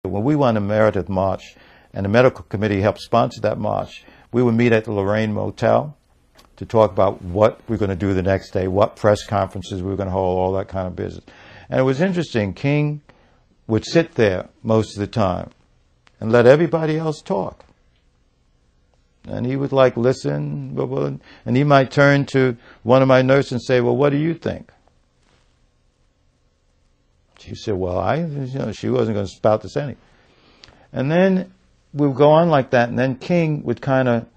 When we won the Meredith March, and the medical committee helped sponsor that march, we would meet at the Lorraine Motel to talk about what we're going to do the next day, what press conferences we were going to hold, all that kind of business. And it was interesting. King would sit there most of the time and let everybody else talk. And he would like listen, and he might turn to one of my nurses and say, well, what do you think? She said, well, she wasn't going to spout this anything. And then we would go on like that, and then King would kind of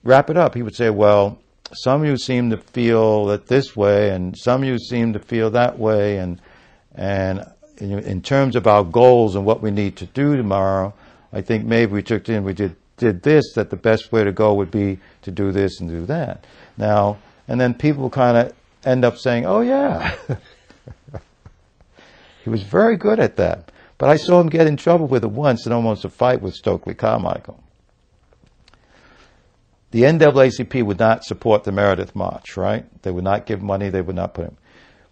wrap it up. He would say, well, some of you seem to feel it this way, and some of you seem to feel that way, and in terms of our goals and what we need to do tomorrow, I think maybe we did this, that the best way to go would be to do this and do that. Now, and then people kind of end up saying, oh, yeah. He was very good at that. But I saw him get in trouble with it once in almost a fight with Stokely Carmichael. The NAACP would not support the Meredith March, right? They would not give money. They would not put him.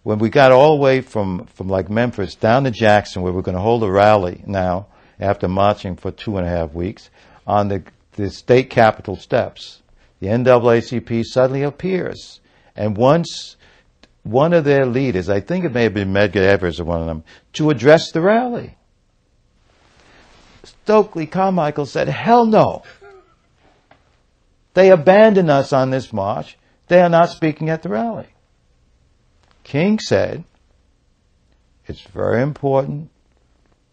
When we got all the way from like Memphis down to Jackson, where we're going to hold a rally now, after marching for 2.5 weeks, on the state capitol steps, the NAACP suddenly appears. And once one of their leaders, I think it may have been Medgar Evers or one of them, to address the rally, Stokely Carmichael said, hell no. They abandoned us on this march. They are not speaking at the rally. King said, it's very important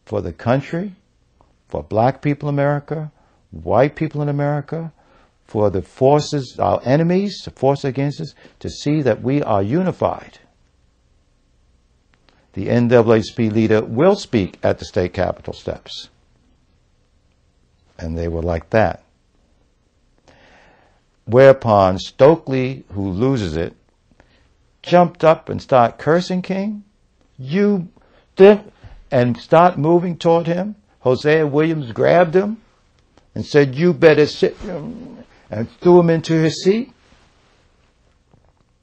for the country, for black people in America, white people in America, for the forces, our enemies, the force against us, to see that we are unified. The NAACP leader will speak at the state capitol steps. And they were like that. Whereupon Stokely, who loses it, jumped up and started cursing King. And start moving toward him. Hosea Williams grabbed him and said, you better sit, and threw him into his seat.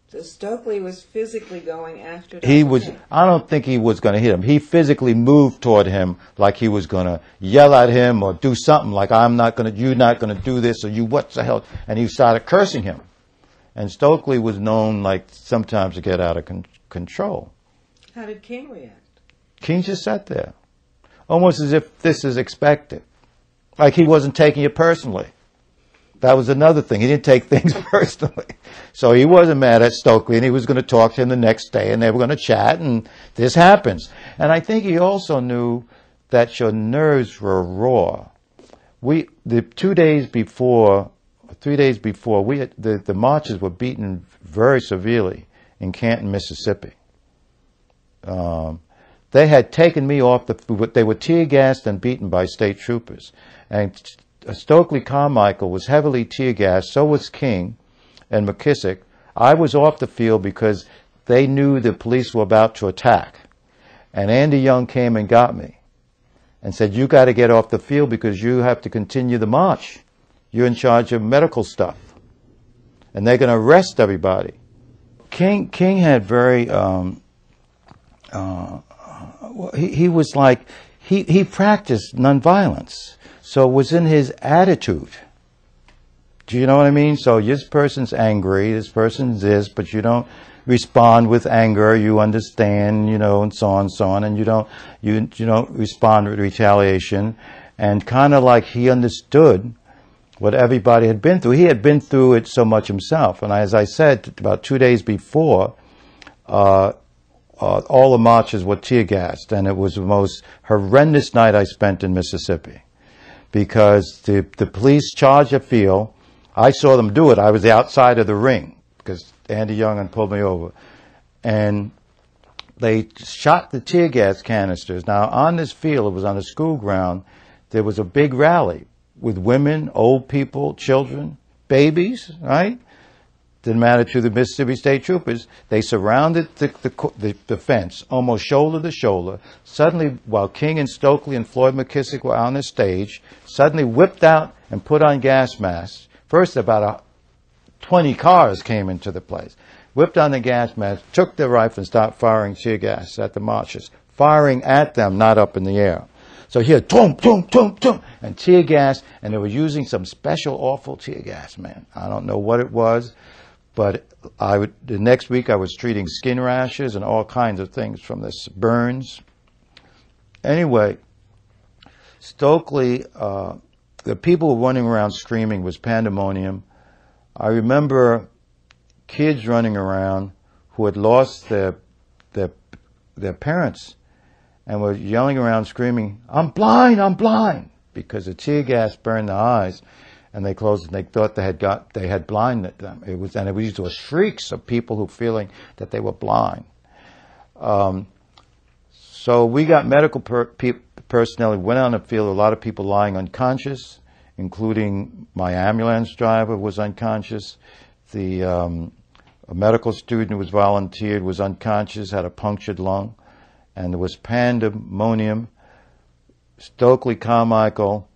So Stokely was physically going after Dr. He was. King. I don't think he was going to hit him. He physically moved toward him like he was going to yell at him or do something like, you're not going to do this, or you what the hell. And he started cursing him. And Stokely was known like sometimes to get out of control. How did King react? King just sat there, almost as if this is expected. Like he wasn't taking it personally. That was another thing. He didn't take things personally. So he wasn't mad at Stokely, and he was going to talk to him the next day, and they were going to chat, and this happens. And I think he also knew that your nerves were raw. The 2 days before, 3 days before, the marchers were beaten very severely in Canton, Mississippi. They had taken me off they were tear gassed and beaten by state troopers. And Stokely Carmichael was heavily tear gassed, so was King and McKissick. I was off the field because they knew the police were about to attack. And Andy Young came and got me and said, you got to get off the field because you have to continue the march. You're in charge of medical stuff. And they're going to arrest everybody. King had very, he was like, he practiced nonviolence. So it was in his attitude. Do you know what I mean? So this person's angry, this person's this, but you don't respond with anger, you understand, and so on, and you don't respond with retaliation. And kind of like he understood what everybody had been through. He had been through it so much himself. And as I said, about 2 days before, all the marches were tear gassed, and it was the most horrendous night I spent in Mississippi. Because the police charged a field. I saw them do it. I was outside of the ring because Andy Young had pulled me over. And they shot the tear gas canisters. Now, on this field, it was on a school ground, there was a big rally with women, old people, children, babies, right? Didn't matter to the Mississippi State Troopers. They surrounded the fence, almost shoulder to shoulder. Suddenly, while King and Stokely and Floyd McKissick were on the stage, suddenly whipped out and put on gas masks. First, about 20 cars came into the place. Whipped on the gas masks, took their rifle and started firing tear gas at the marchers. Firing at them, not up in the air. So here, boom, boom, boom, boom, and tear gas, and they were using some special awful tear gas, man. I don't know what it was, but the next week I was treating skin rashes and all kinds of things from this burns. Anyway, Stokely, the people running around screaming was pandemonium. I remember kids running around who had lost their parents and were yelling around screaming, I'm blind, because the tear gas burned their eyes, and they closed and they thought they had blinded them. These were shrieks of people who feeling that they were blind. So we got medical personnel who went out in the field, a lot of people lying unconscious, including my ambulance driver was unconscious. A medical student who was volunteered was unconscious, had a punctured lung, and there was pandemonium. Stokely Carmichael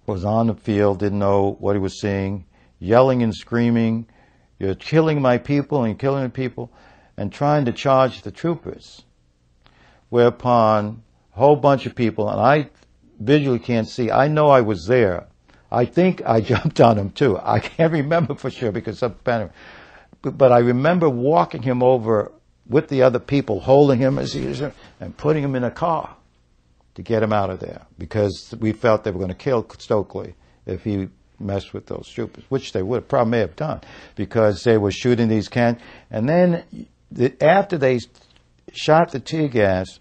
was on the field, didn't know what he was seeing, yelling and screaming, you're killing my people and killing the people, and trying to charge the troopers. Whereupon a whole bunch of people, and I visually can't see, I know I was there. I think I jumped on him too. I can't remember for sure because of panic. But I remember walking him over with the other people, holding him as he is, and putting him in a car to get him out of there, because we felt they were going to kill Stokely if he messed with those troopers, which they would probably may have done, because they were shooting these cans. And then after they shot the tear gas,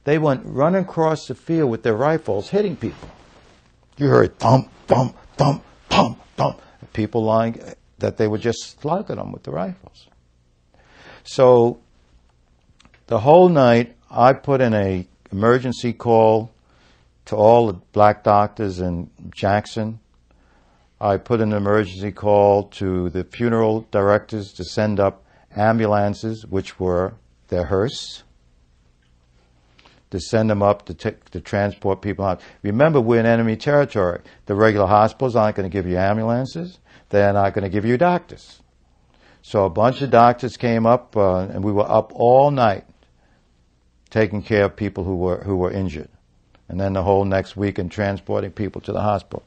they went running across the field with their rifles, hitting people. You heard thump, thump, thump, thump, thump. People lying, that they were just slugging them with the rifles. So the whole night, I put in a emergency call to all the black doctors in Jackson. I put in an emergency call to the funeral directors to send up ambulances, which were their hearse, to send them up to transport people out. Remember, we're in enemy territory. The regular hospitals aren't going to give you ambulances. They're not going to give you doctors. So a bunch of doctors came up, and we were up all night taking care of people who were injured. And then the whole next week and transporting people to the hospital.